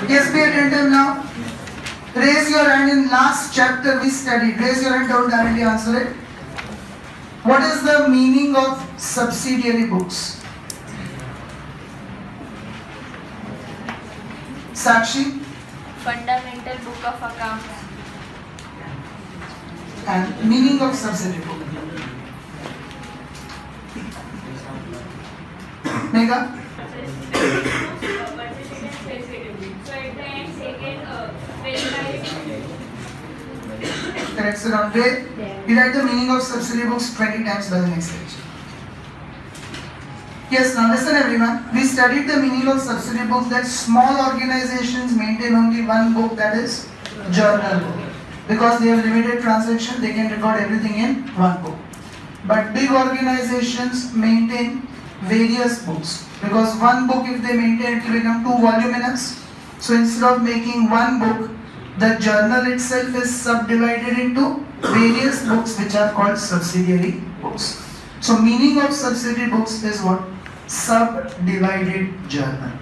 Yes, be attentive now. Raise your hand. In last chapter we studied. Raise your hand, don't directly answer it. What is the meaning of subsidiary books? Sakshi? Fundamental book of accounts. And meaning of subsidiary book? Megha? Correct, so now we write the meaning of subsidiary books 20 times by the next page. Yes, now listen everyone. We studied the meaning of subsidiary books that small organizations maintain only one book, that is journal book. Because they have limited transaction, they can record everything in one book. But big organizations maintain various books. Because one book, if they maintain, it will become too voluminous. So instead of making one book, the journal itself is subdivided into various books which are called subsidiary books. So meaning of subsidiary books is what? Subdivided journal.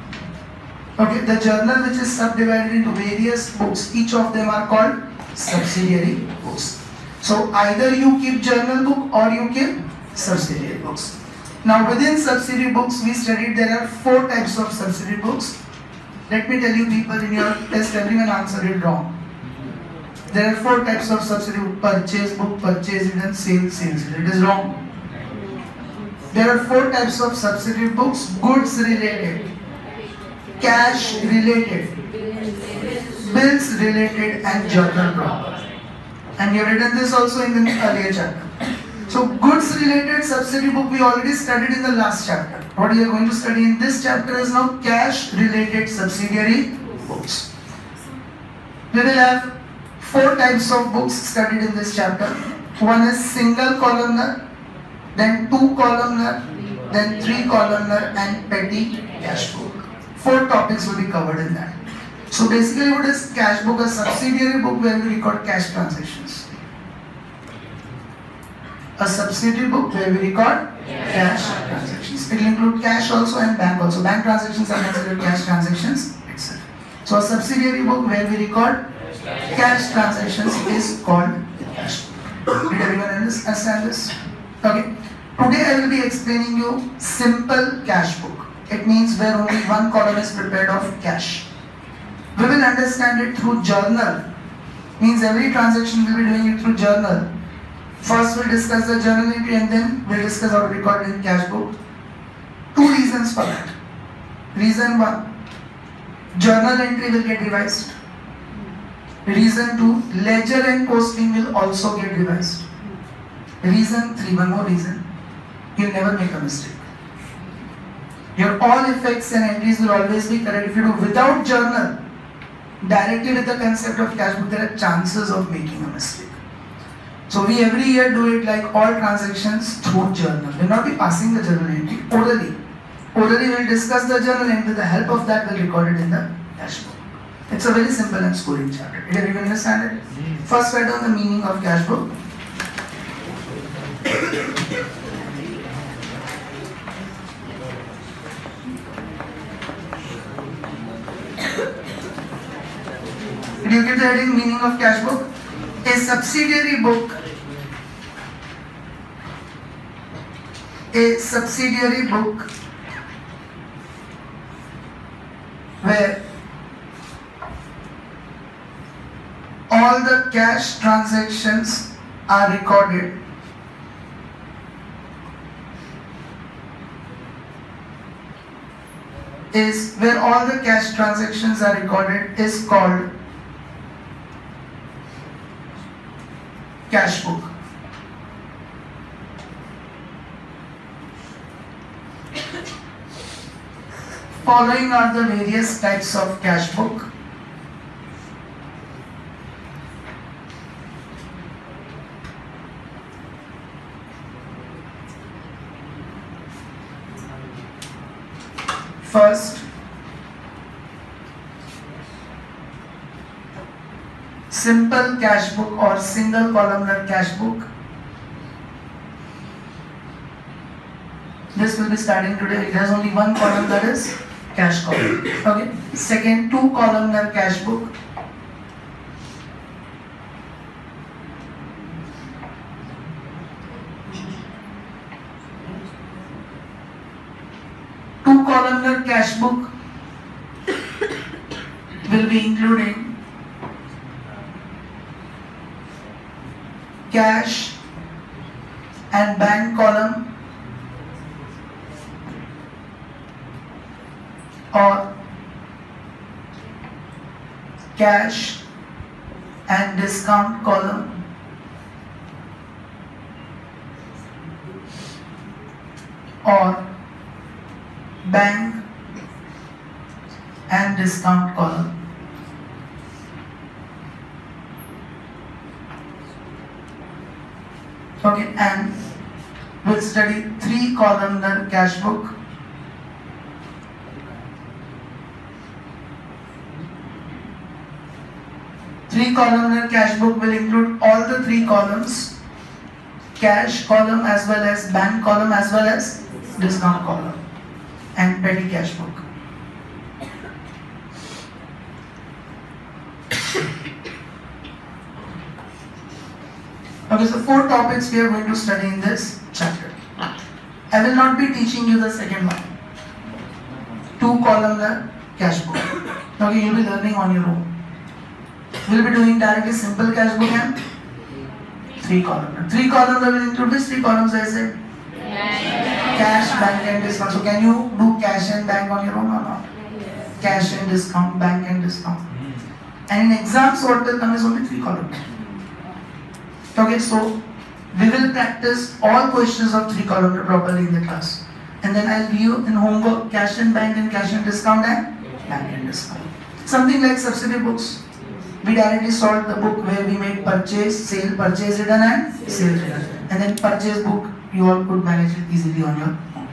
Okay, the journal which is subdivided into various books, each of them are called subsidiary books. So either you keep journal book or you keep subsidiary books. Now within subsidiary books we studied there are 4 types of subsidiary books. Let me tell you people, in your test everyone answered it wrong. There are 4 types of subsidiary book: purchase book, purchase and sales. It is wrong. There are 4 types of subsidiary books: goods related, cash related, bills related and journal proper. And you have written this also in the earlier chapter. So goods related subsidiary book we already studied in the last chapter. What we are going to study in this chapter is now cash related subsidiary books. We will have 4 types of books studied in this chapter. One is single columnar, then 2 columnar, then 3 columnar and petty cash book. 4 topics will be covered in that. So basically what is cash book? A subsidiary book where we record cash transactions. A subsidiary book where we record cash transactions. It will include cash also and bank also. Bank transactions are considered cash transactions itself. So a subsidiary book where we record cash transactions is called cash book. Did everyone understand this? Okay. Today I will be explaining you simple cash book. It means where only one column is prepared of cash. We will understand it through journal. Means every transaction we will be doing it through journal. First we'll discuss the journal entry and then we'll discuss how to record it in cash book. 2 reasons for that. Reason 1, journal entry will get revised. Reason 2, ledger and posting will also get revised. Reason 3, one more reason, you'll never make a mistake. Your all effects and entries will always be correct. If you do without journal, directly with the concept of cash book, there are chances of making a mistake. So we every year do it like all transactions through journal. We will not be passing the journal entry orally. Orally we will discuss the journal and with the help of that we will record it in the cash book. It's a very simple and schooling chapter. Did everyone understand it? First write down the meaning of cash book. Did you get the heading meaning of cash book? A subsidiary book. A subsidiary book where all the cash transactions are recorded is called cash book. Following are the various types of cash book. First, simple cash book or single columnar cash book. This will be starting today. It has only one column, that is cash column. Okay. Second, 2 columnar cash book. Two columnar cash book will be including cash and bank column or cash and discount column or bank and discount column. Okay, and we'll study 3 columnar cash book. Three columnar cash book will include all the 3 columns, cash column as well as bank column as well as discount column, and petty cash book. Okay, so 4 topics we are going to study in this chapter. I will not be teaching you the second one. 2 columnar cash book. Okay, you will be learning on your own. We will be doing directly simple cash book and 3 columnar. 3 columnar will include which 3 columns I said? Cash, bank and discount. So can you do cash and bank on your own or not? Cash and discount, bank and discount. And in exams what will come is only 3 columns. Okay, so we will practice all questions of 3 columnar properly in the class. And then I'll give you in homework cash and bank and cash and discount and bank and discount. Something like subsidy books. We directly solved the book where we made purchase, sale, purchase return and sale return. And then purchase book, you all could manage it easily on your own.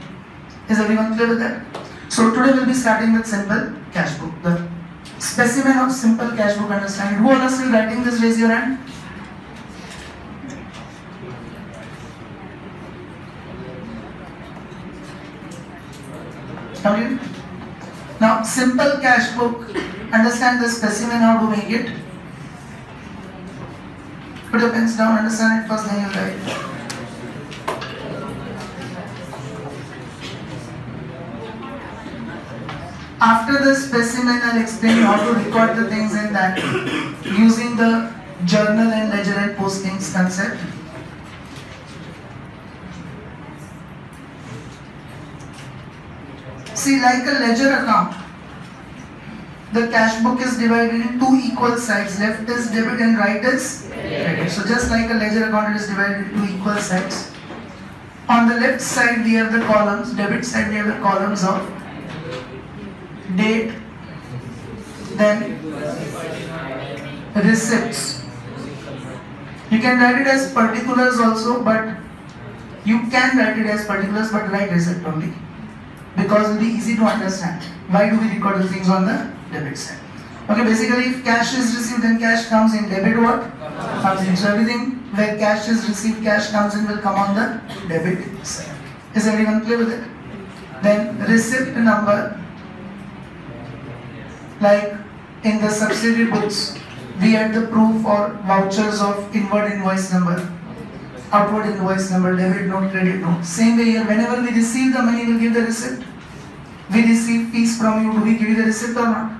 Is everyone clear with that? So today we'll be starting with simple cash book. The specimen of simple cash book understanding. Who all are still writing this? Raise your hand. Okay. Now simple cash book, understand the specimen, how to make it. Put your pens down, understand it first, then you write. After the specimen, I'll explain how to record the things in that using the journal and ledger and postings concept. See, like a ledger account, the cash book is divided in 2 equal sides. Left is debit and right is credit. So just like a ledger account, it is divided into 2 equal sides. On the left side we have the columns, debit side we have the columns of date, then receipts. You can write it as particulars also, but you can write it as particulars but write receipt only, because it will be easy to understand. Why do we record the things on the debit side? Okay, basically if cash is received, then cash comes in. Debit what? Comes in. So everything where cash is received, cash comes in, will come on the debit side. Is everyone clear with it? Then receipt number, like in the subsidiary books, we had the proof or vouchers of inward invoice number, outward invoice number, debit note, credit note. Same way here, whenever we receive the money, we'll give the receipt. We receive fees from you, do we give you the receipt or not?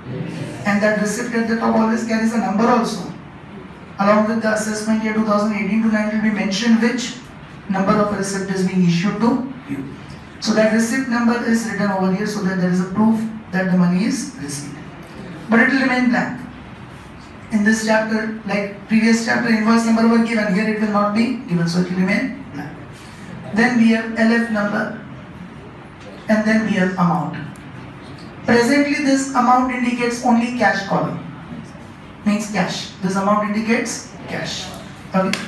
And that receipt at the top always carries a number also. Along with the assessment year 2018 to 19 will be mentioned which number of receipt is being issued to you. So that receipt number is written over here so that there is a proof that the money is received. But it will remain blank. In this chapter, like previous chapter, invoice number were given, here it will not be given, so it will remain blank. Then we have LF number, and then we have amount. Presently this amount indicates only cash column, means cash. This amount indicates cash. Okay.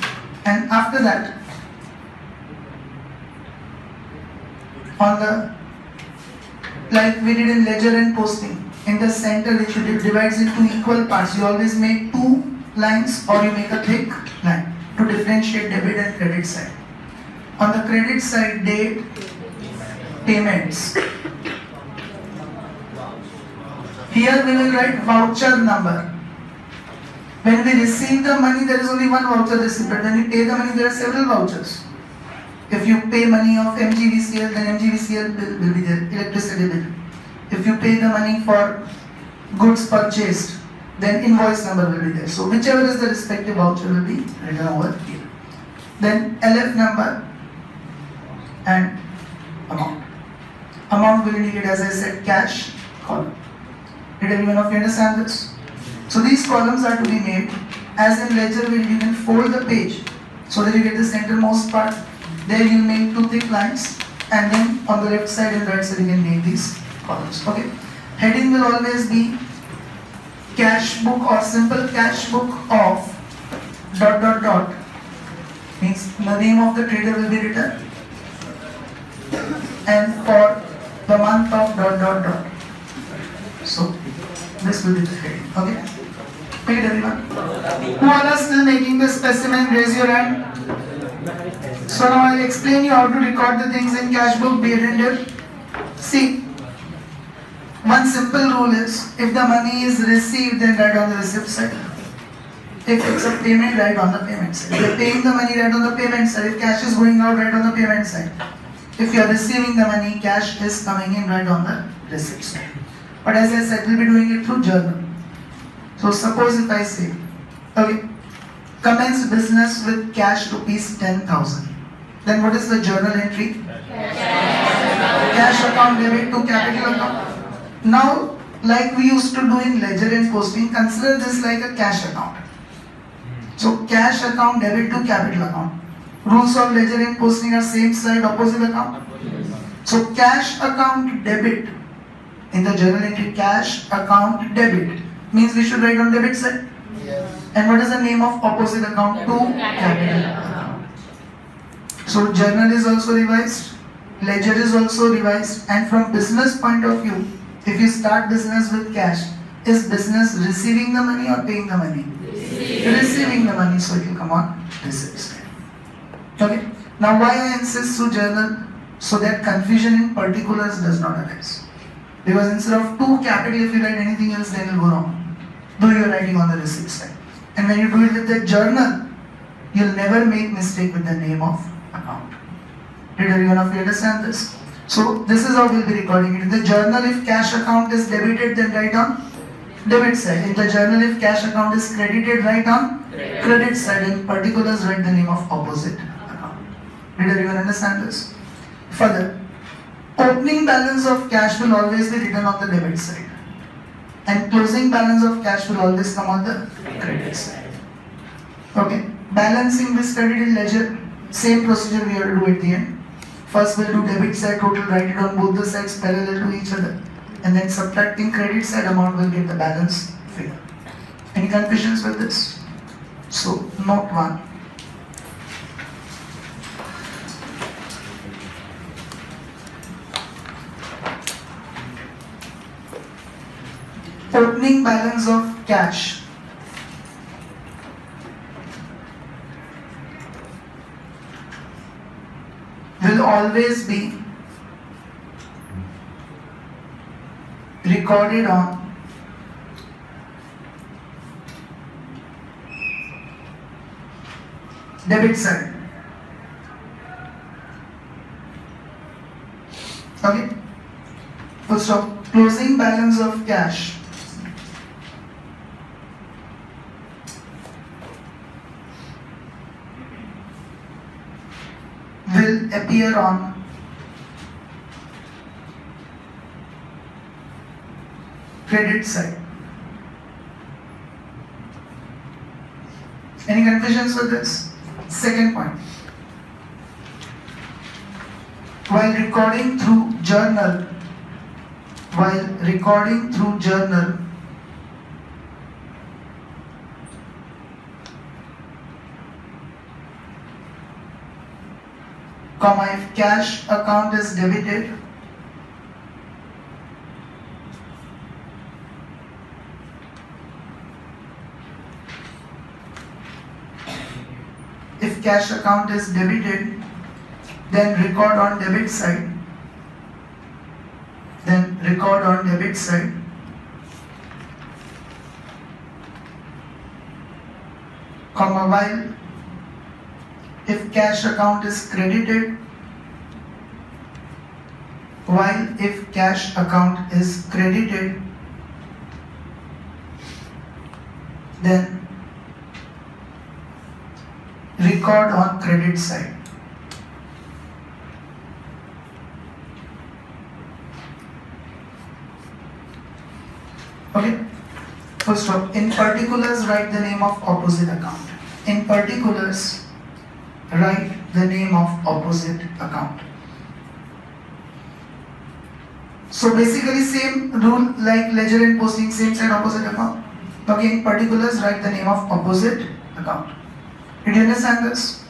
And after that, on the, like we did in ledger and posting, in the center which you divides into equal parts, you always make 2 lines or you make a thick line to differentiate debit and credit side. On the credit side, date, payments. Here we will write voucher number. When we receive the money, there is only one voucher received, but when we pay the money, there are several vouchers. If you pay money of MGVCL, then MGVCL bill will be there, electricity bill. If you pay the money for goods purchased, then invoice number will be there. So whichever is the respective voucher will be written over here. Then LF number and amount. Amount will indicate, as I said, cash column. Did everyone of you understand this? So these columns are to be made as in ledger where you can fold the page so that you get the centermost part. There you make two thick lines, and then on the left side and right side you can make these columns. Okay. Heading will always be cash book or simple cash book of ... means the name of the trader will be written, and for the month of ... So this will be the heading. Okay. Take it, everyone. Who all are still making the specimen? Raise your hand. So now I'll explain you how to record the things in cash book, be it ended. See, one simple rule is, if the money is received, then write on the receipt side. If it's a payment, write on the payment side. If you're paying the money, write on the payment side. If cash is going out, write on the payment side. If you're receiving the money, cash is coming in, write on the receipt side. But as I said, we'll be doing it through journal. So suppose if I say, okay, commence business with cash rupees 10,000. Then what is the journal entry? Cash account debit to capital account. Now, like we used to do in ledger and posting, consider this like a cash account. So cash account debit to capital account. Rules of ledger and posting are same side, opposite account. So cash account debit in the journal entry, cash account debit means we should write on debit side. And what is the name of opposite account? To capital account. So journal is also revised, ledger is also revised, and from business point of view, if you start business with cash, is business receiving the money or paying the money? Receiving the money, so it will come on receipt side. Okay. Now why I insist to journal? So that confusion in particulars does not arise. Because instead of to capital, if you write anything else, then it will go wrong. Though you are writing on the receipt side. And when you do it with the journal, you'll never make mistake with the name of account. Did everyone of you understand this? So this is how we'll be recording it. In the journal, if cash account is debited, then write on debit side. In the journal, if cash account is credited, write on credit side. In particulars, write the name of opposite account. Did everyone understand this? Further, opening balance of cash will always be written on the debit side. And closing balance of cash will always come on the credit side. Okay. Balancing we studied in ledger. Same procedure we have to do at the end. First we'll do debit side total, write it on both the sides parallel to each other. And then subtracting credit side amount will get the balance figure. Any confusions with this? So note 1. Opening balance of cash will always be recorded on debit side. Okay. Full stop. Closing balance of cash will appear on credit side. Any confusions with this? Second point. While recording through journal, if cash account is debited, then record on debit side. comma, while if cash account is credited, while if cash account is credited, then record on credit side. Okay, first of in particulars write the name of opposite account. In particulars write the name of opposite account. So basically same rule like ledger and posting, same side opposite account. Okay, in particulars write the name of opposite account. Did you understand this?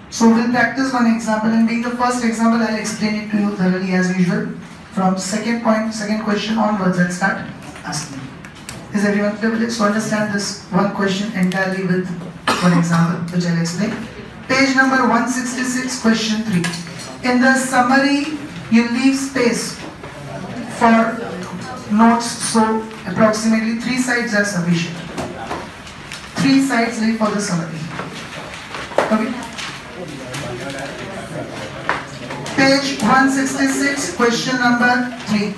So we'll practice one example, and being the first example I'll explain it to you thoroughly as usual. From second question onwards I'll start asking. Is everyone privileged to understand this one question entirely with one example which I'll explain? Page number 166, question 3. In the summary, you leave space for notes, so approximately 3 sides are sufficient. 3 sides leave for the summary. Okay. Page 166, question number 3.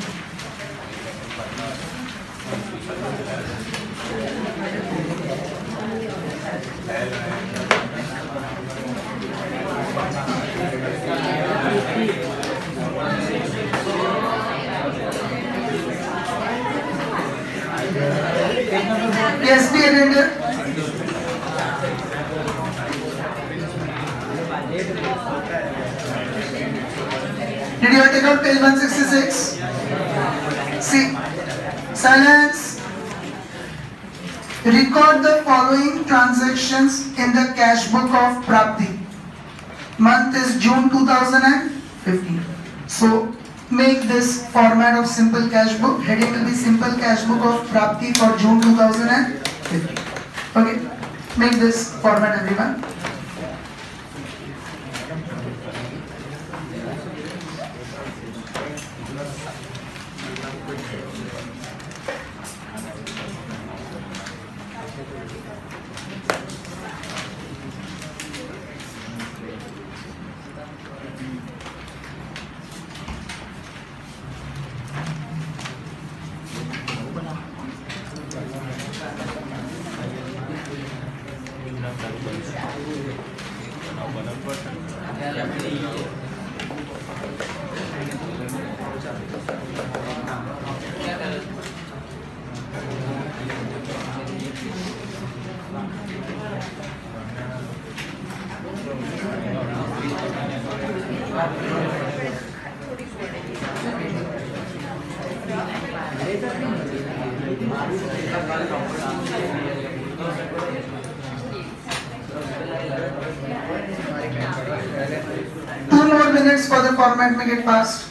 Yes, be attended. Did you take out page 166? See, silence. Record the following transactions in the cash book of Prapti. Month is June 2015. So make this format of simple cash book. Heading will be simple cash book of Prapti for June 2015. Okay, make this format, everyone. Two more minutes for the format, make it fast.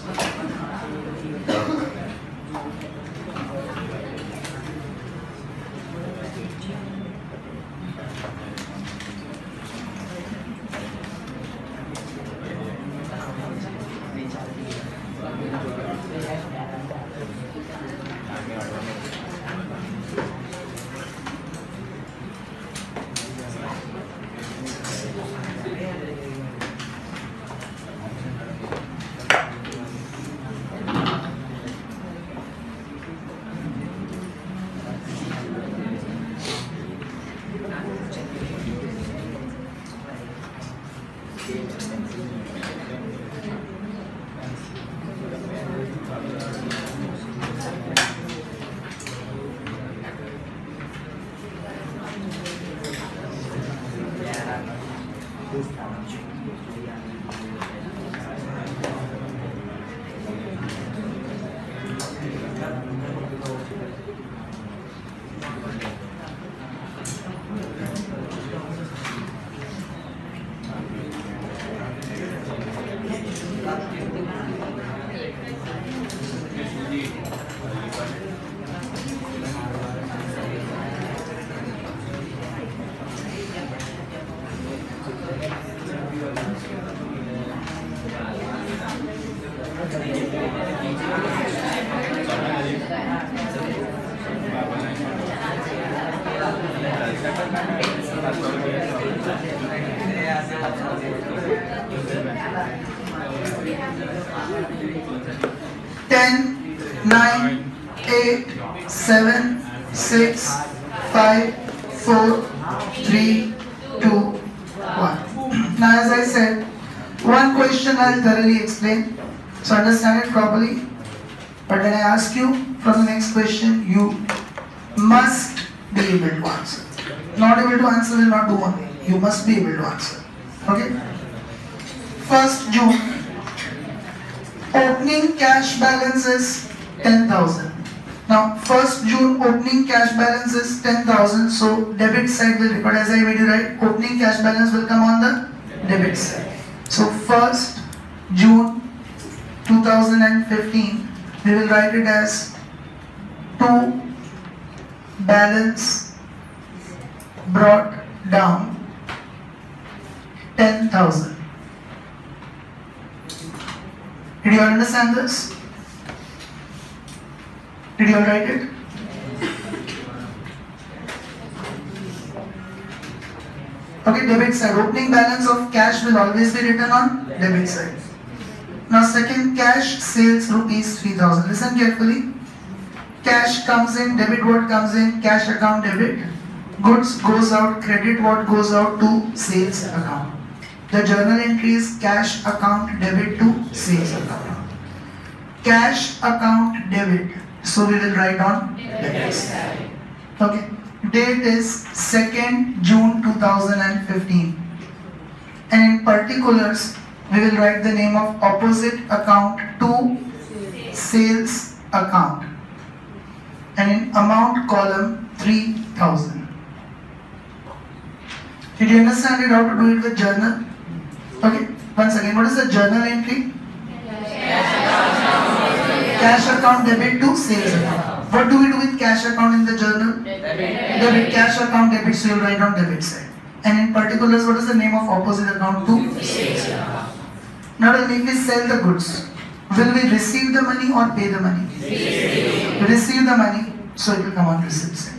10, 9, 8, 7, 6, 5, 4, 3, 2, 1. Now as I said, one question I'll thoroughly explain, so understand it properly. But when I ask you from the next question, you must be able to answer. Not able to answer will not do one thing. You must be able to answer. Okay? 1st June, opening cash balance is 10,000. Now 1st June opening cash balance is 10,000. So debit side will record, as I made you write, opening cash balance will come on the debit side. So 1st June 2015, we will write it as to balance brought down 10,000. Did you all understand this? Did you all write it? Okay, debit side. Opening balance of cash will always be written on debit side. Now second, cash sales rupees 3,000. Listen carefully. Cash comes in, debit what comes in, cash account debit. Goods goes out, credit what goes out to sales account. The journal entry is cash account debit to sales account. Cash account debit. So we will write on debit side. Okay. Date is 2nd June 2015. And in particulars, we will write the name of opposite account to sales account. And in amount column 3,000. Did you understand it how to do it with journal? Okay. Once again, what is the journal entry? Cash account debit to sales account. What do we do with cash account in the journal? Debit. Cash account debit, so you write on debit side. And in particulars, what is the name of opposite account to sales account? Now if we sell the goods, will we receive the money or pay the money? Receive the money, so it will come on receipt side.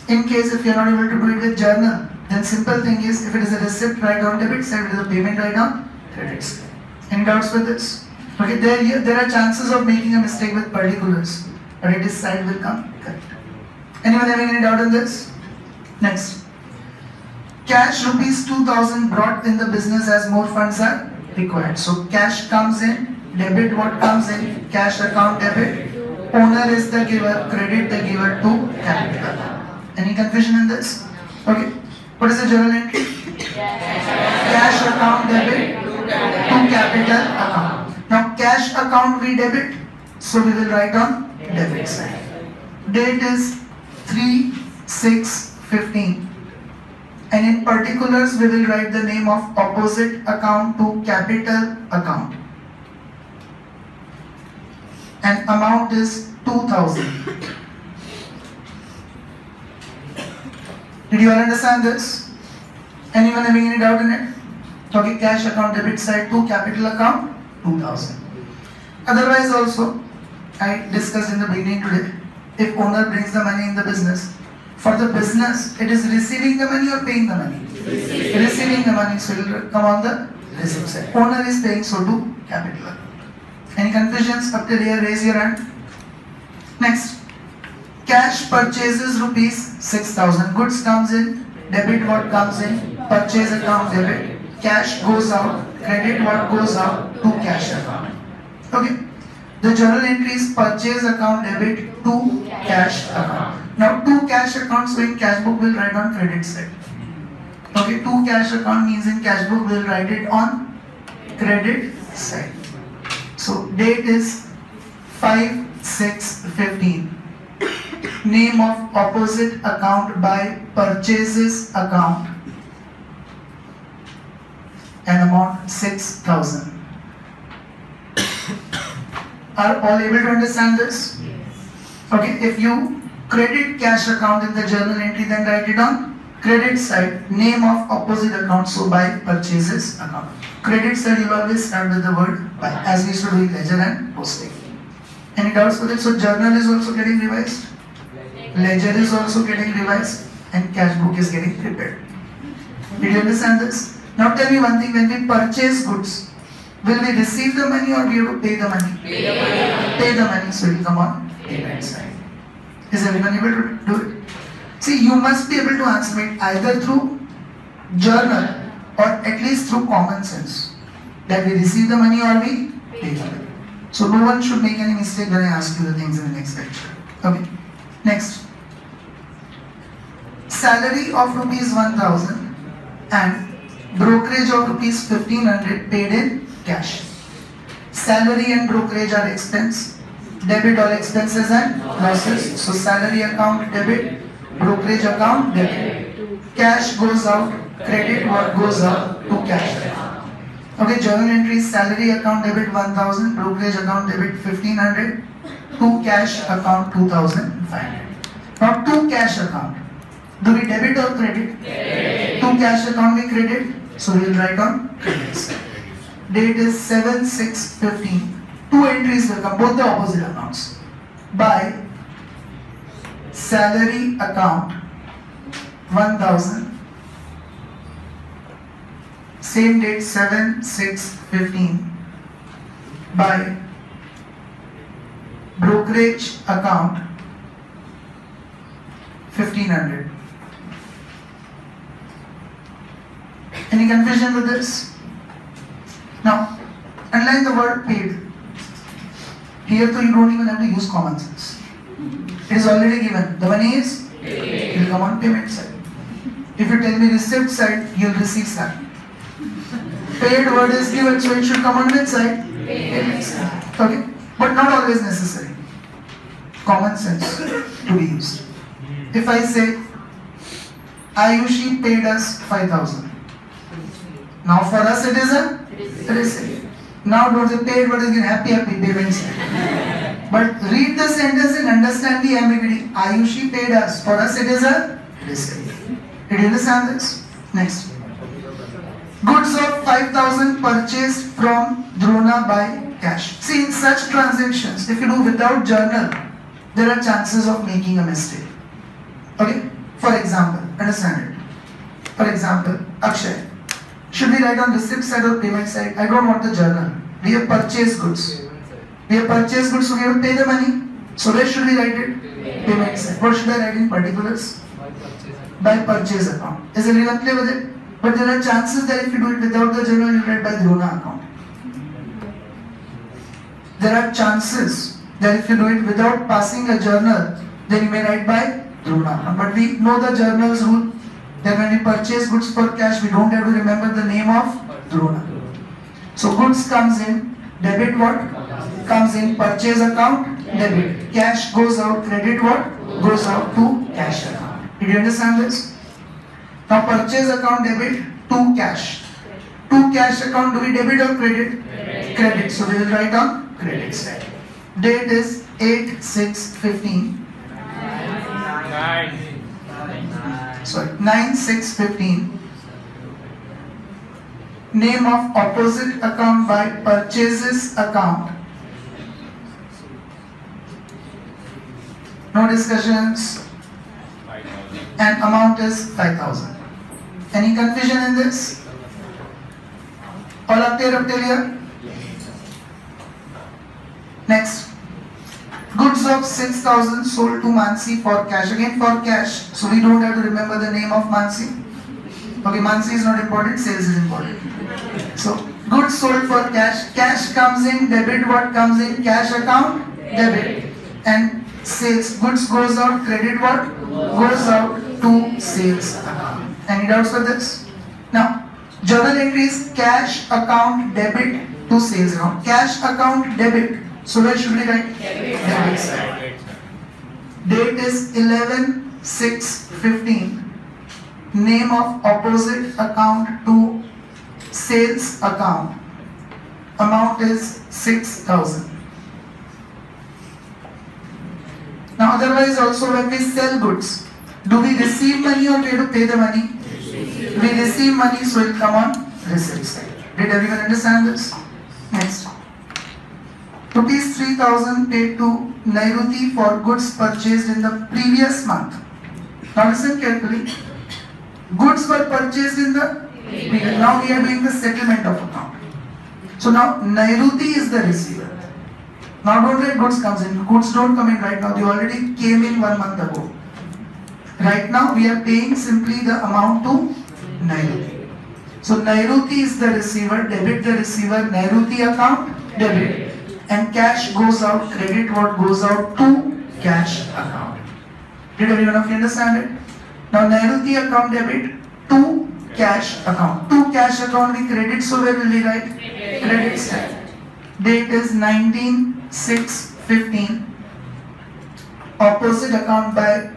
In case if you are not able to do it with journal, then simple thing is, if it is a receipt, write on debit side, if it is a payment, write on credit side. Any doubts with this? Okay, there are chances of making a mistake with particulars, but it is side will come correct. Anyone having any doubt on this? Next. Cash rupees 2,000 brought in the business as more funds are required. So cash comes in, debit what comes in, cash account debit, owner is the giver, credit the giver to capital. Any confusion in this? Okay. What is the journal entry? Cash account debit to capital account. Now cash account we debit, so we will write on debit side. Date is 3/6/15. And in particulars, we will write the name of opposite account to capital account. And amount is 2,000. Did you all understand this? Anyone having any doubt in it? Okay, cash account debit side to capital account 2,000. Otherwise also, I discussed in the beginning today, if owner brings the money in the business, for the business, it is receiving the money or paying the money? Receiving the money, so it will come on the receipt side. Owner is paying, so to capital account. Any confusions up till here? Raise your hand. Next. Cash purchases rupees 6,000. Goods comes in, debit what comes in, purchase account debit, cash goes out, credit what goes out to cash account. Okay. The journal entry is purchase account debit to cash account. Now to cash account, so in cash book we'll write on credit side. Okay, to cash account means in cash book we'll write it on credit side. So date is 5/6/15. Name of opposite account by purchases account and amount 6,000. Are all able to understand this? Okay, if you credit cash account in the journal entry, then write it on credit side, name of opposite account, so by purchases account. Credit side you always start with the word by, as we used to do in ledger and posting. Any doubts with it? So journal is also getting revised, ledger is also getting revised, and cash book is getting prepared. Did you understand this? Now tell me one thing, when we purchase goods, Will we receive the money or we have to pay the money? Pay the money, so it will come on payment side. Is everyone able to do it? See, you must be able to answer it either through journal or at least through common sense. That we receive the money or we pay the money. So no one should make any mistake when I ask you the things in the next lecture. Okay. Next. Salary of rupees 1000 and brokerage of rupees 1500 paid in cash. Salary and brokerage are expense. Debit all expenses and losses. So salary account debit, brokerage account debit. Cash goes out, credit what goes out to cash account. Okay, journal entries, salary account debit 1000, brokerage account debit 1500, to cash account 2500. Now to cash account, do we debit or credit? To cash account we credit, so we will write on credit side. Date is 7/6/15. Two entries will come, both the opposite accounts. By salary account 1000, same date 7/6/15. By brokerage account 1500. Any confusion with this? Now, underline the word paid. Here too you don't even have to use common sense. It is already given. The money is paid. It will come on payment side. If you tell me receipt side, you will receive side. Paid word is given, so it should come on which side? Payment side. Okay, but not always necessary. Common sense to be used. If I say Ayushi paid us 5000. Now for us it is a receipt. Now don't say paid, but again happy payment side. But read the sentence and understand the ambiguity. Ayushi paid us. For us it is a receipt. Did you understand this? Next. Goods of 5000 purchased from Drona by cash. See, in such transactions, if you do without journal, there are chances of making a mistake. Okay? For example, understand it. For example, Akshay. Should we write on receipt side or payment side? I don't want the journal. We have purchased goods. We have purchased goods, so we have to pay the money. So where should we write it? Payment side. What should I write in particulars? By purchase account. Is everyone clear with it? But there are chances that if you do it without the journal, you write by Drona account. There are chances that if you do it without passing a journal, then you may write by Drona account. But we know the journal's rule that when we purchase goods for cash, we don't have to remember the name of Drona. So goods comes in, debit what? Comes in purchase account, debit. Cash goes out, credit what? Goes out to cash account. Did you understand this? Now purchase account debit to cash. To cash account, do we debit or credit? Credit. So we will write on credit side. Date is 8/6/15. 9/6/15. Name of opposite account by purchases account. No discussions. And amount is 5000. Any confusion in this? All up till here? Next. Goods of 6000 sold to Mansi for cash. Again for cash. So we don't have to remember the name of Mansi. Okay, Mansi is not important, sales is important. So goods sold for cash. Cash comes in, debit what comes in? Cash account, debit. And sales, goods goes out, credit what? Goes out to sales account. Any doubts with this? Now, journal entries, cash account debit to sales account. Cash account debit. So where should we write? Debit side. Date is 11/6/15. Name of opposite account to sales account. Amount is 6000. Now otherwise also when we sell goods, do we receive money or we have to pay the money? We receive money, so it will come on receipt side. Did everyone understand this? Next. Rupees 3000 paid to Nairuti for goods purchased in the previous month. Now listen carefully. Goods were purchased in the previous. Now we are doing the settlement of account. So now Nairuti is the receiver. Now don't wait, goods comes in. Goods don't come in right now. They already came in 1 month ago. Right now we are paying simply the amount to Nairuti. So Nairuti is the receiver. Debit the receiver. Nairuti account, debit. And cash goes out, credit what goes out to cash account. Did everyone of you understand it? Now Nairuti account debit to cash account. To cash account we credit, so where will we write? Credit side. Date is 19/6/15. Opposite account by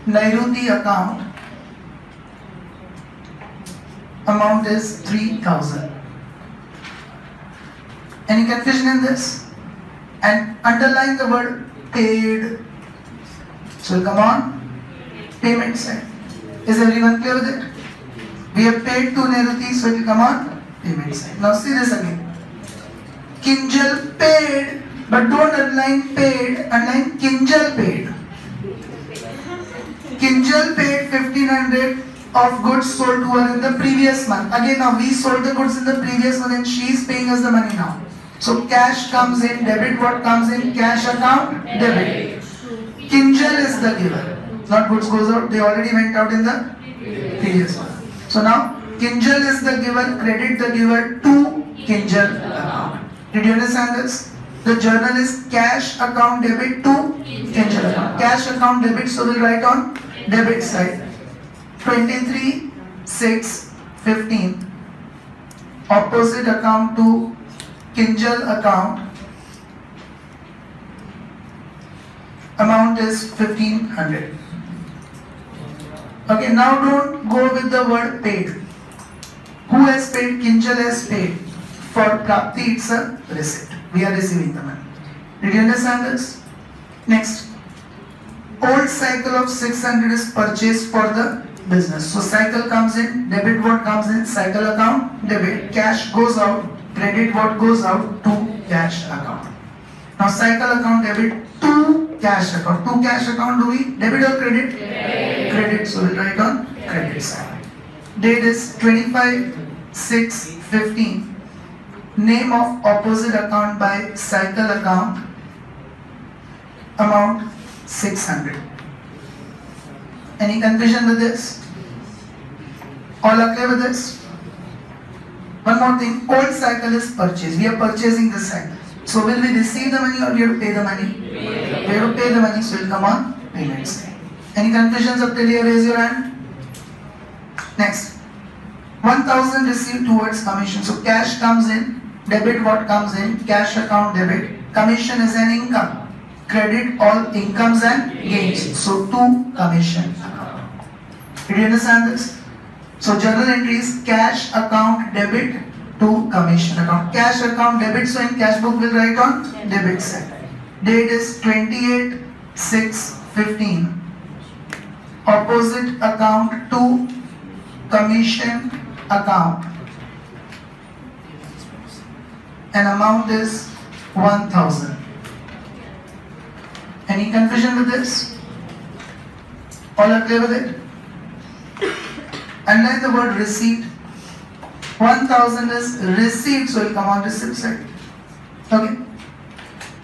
Nairuti account. Amount is 3,000. Any confusion in this? And underline the word paid. So come on, payment side. Is everyone clear with it? We have paid to Nairuti, so it will come on payment side. Now see this again. Kinjal paid, but don't underline paid, underline Kinjal paid. Kinjal paid 1,500 of goods sold to her in the previous month. Again, now we sold the goods in the previous month and she is paying us the money now. So cash comes in, debit what comes in, cash account, debit. Kinjal is the giver. Not goods goes out, they already went out in the previous one. So now Kinjal is the giver, credit the giver to Kinjal account. Did you understand this? The journal is cash account debit to Kinjal account. Cash account debit, so we'll write on debit side. 23/6/15. Opposite account to Kinjal account. Amount is 1,500. Okay, now don't go with the word paid. Who has paid? Kinjal has paid. For Prapti, it's a receipt. We are receiving the money. Did you understand this? Next. Old cycle of 600 is purchased for the business. So cycle comes in, debit what comes in, cycle account, debit, cash goes out, credit what goes out to cash account. Now cycle account debit to cash account. To cash account do we debit or credit? Credit. So we'll write on credit side. Date is 25/6/15. Name of opposite account by cycle account. Amount 600. Any confusion with this? All are clear with this? One more thing, old cycle is purchase. We are purchasing this cycle. So will we receive the money or we have to pay the money? We have to pay the money, so it will come on payment side. Any confusions up till here? Raise your hand. Next. 1,000 received towards commission. So cash comes in, debit what comes in, cash account debit. Commission is an income. Credit all incomes and gains. So to commission account. Did you understand this? So journal entry is cash account debit to commission account. Cash account debit, so in cash book we'll write on debit side. Date is 28/6/15. Opposite account to commission account. And amount is 1,000. Any confusion with this? All are clear with it? Underline the word receipt. 1,000 is receipt, so it will come on receipt side. Okay.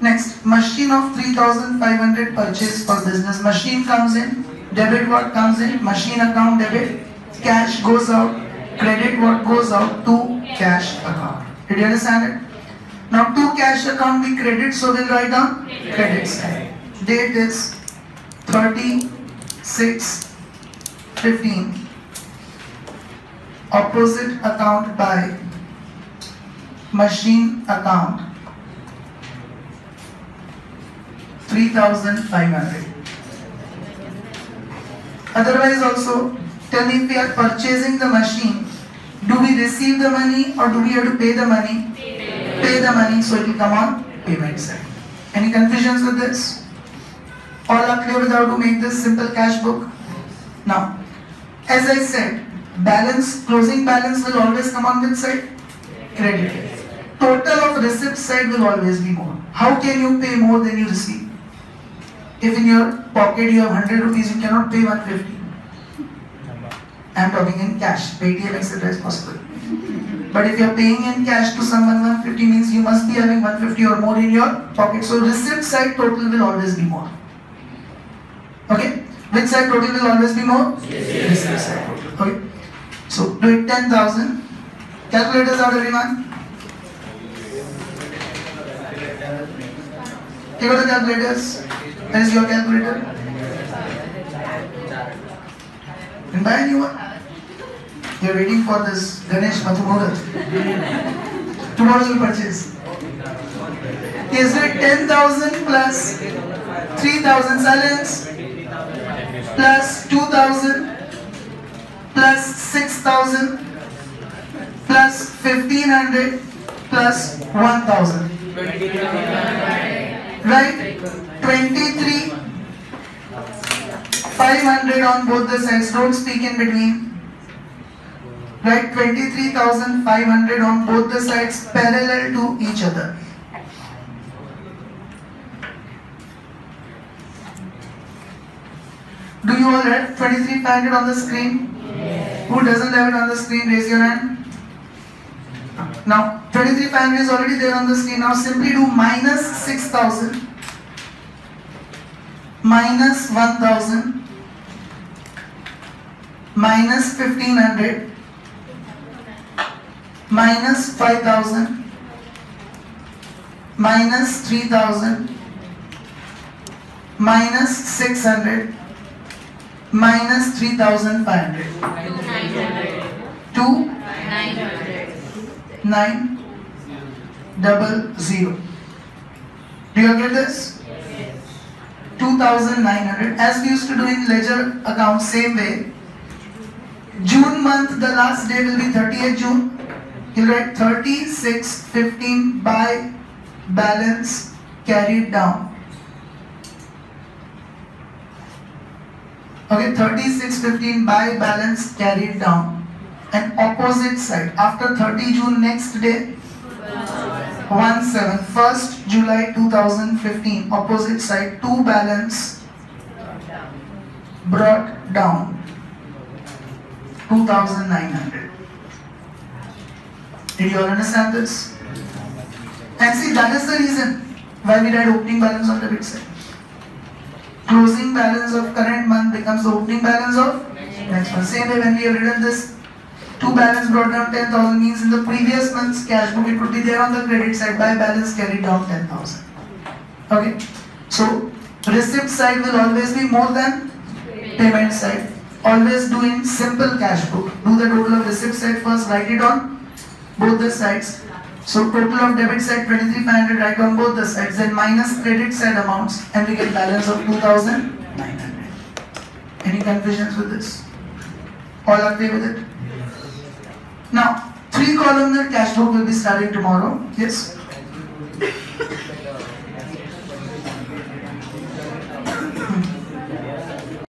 Next, machine of 3,500 purchase for business. Machine comes in, debit what comes in, machine account debit, cash goes out, credit what goes out to cash account. Did you understand it? Now to cash account we credit, so we'll write down credit side. Date is 30/6/15. Opposite account by machine account 3,500. Otherwise also, tell me, if we are purchasing the machine, do we receive the money or do we have to pay the money? Pay the money, so it will come on payment side. Any confusions with this? All are clear with how to make this simple cash book? Now, as I said, balance, closing balance will always come on which side? Credit. Total of receipt side will always be more. How can you pay more than you receive? If in your pocket you have 100 rupees, you cannot pay 150. I am talking in cash, Paytm, etc. is possible. But if you are paying in cash to someone 150 means you must be having 150 or more in your pocket. So receipt side total will always be more. Okay? Which side total will always be more? Yes. Receipt side total. Okay? So do it 10,000. Calculators out everyone. Take out the calculators. Where is your calculator? And buy a new one. You are waiting for this Ganesh Mathumorat. Tomorrow you will purchase. Yes, do it 10,000 plus 3,000 silence plus 2,000 plus 6,000 plus 1,500 plus 1,000. Right? 23,500 on both the sides. Don't speak in between. Right? 23,500 on both the sides parallel to each other. Do you all have 23,500 on the screen? Yes. Who doesn't have it on the screen? Raise your hand. Now 23,500 is already there on the screen. Now simply do minus 6,000 minus 1,000 minus 1,500 minus 5,000 minus 3,000 minus 600 minus 3,500 2 9 0 0. Do you get this? 2,900. As we used to do in ledger account, same way. June month, the last day will be 30th June. You'll write 3615 by balance carried down. Okay, 3615 by balance carried down. And opposite side, after 30 June, next day 17, 1st July 2015, opposite side 2 balance brought down 2,900. Did you all understand this? And see, that is the reason why we write opening balance on the debit side. Closing balance of current month becomes the opening balance of next month. Same way when we have written this 2 balance brought down 10,000 means in the previous month's cash book it would be there on the credit side by balance carried down 10,000. Okay. So receipt side will always be more than payment side. Always do in simple cash book. Do the total of receipt side first, write it on both the sides. So total of debit side 23,500, write on both the sides, then minus credit side amounts and we get balance of 2,900. Any confusions with this? All are clear with it? Now, 3 columnar cash book will be starting tomorrow. Yes?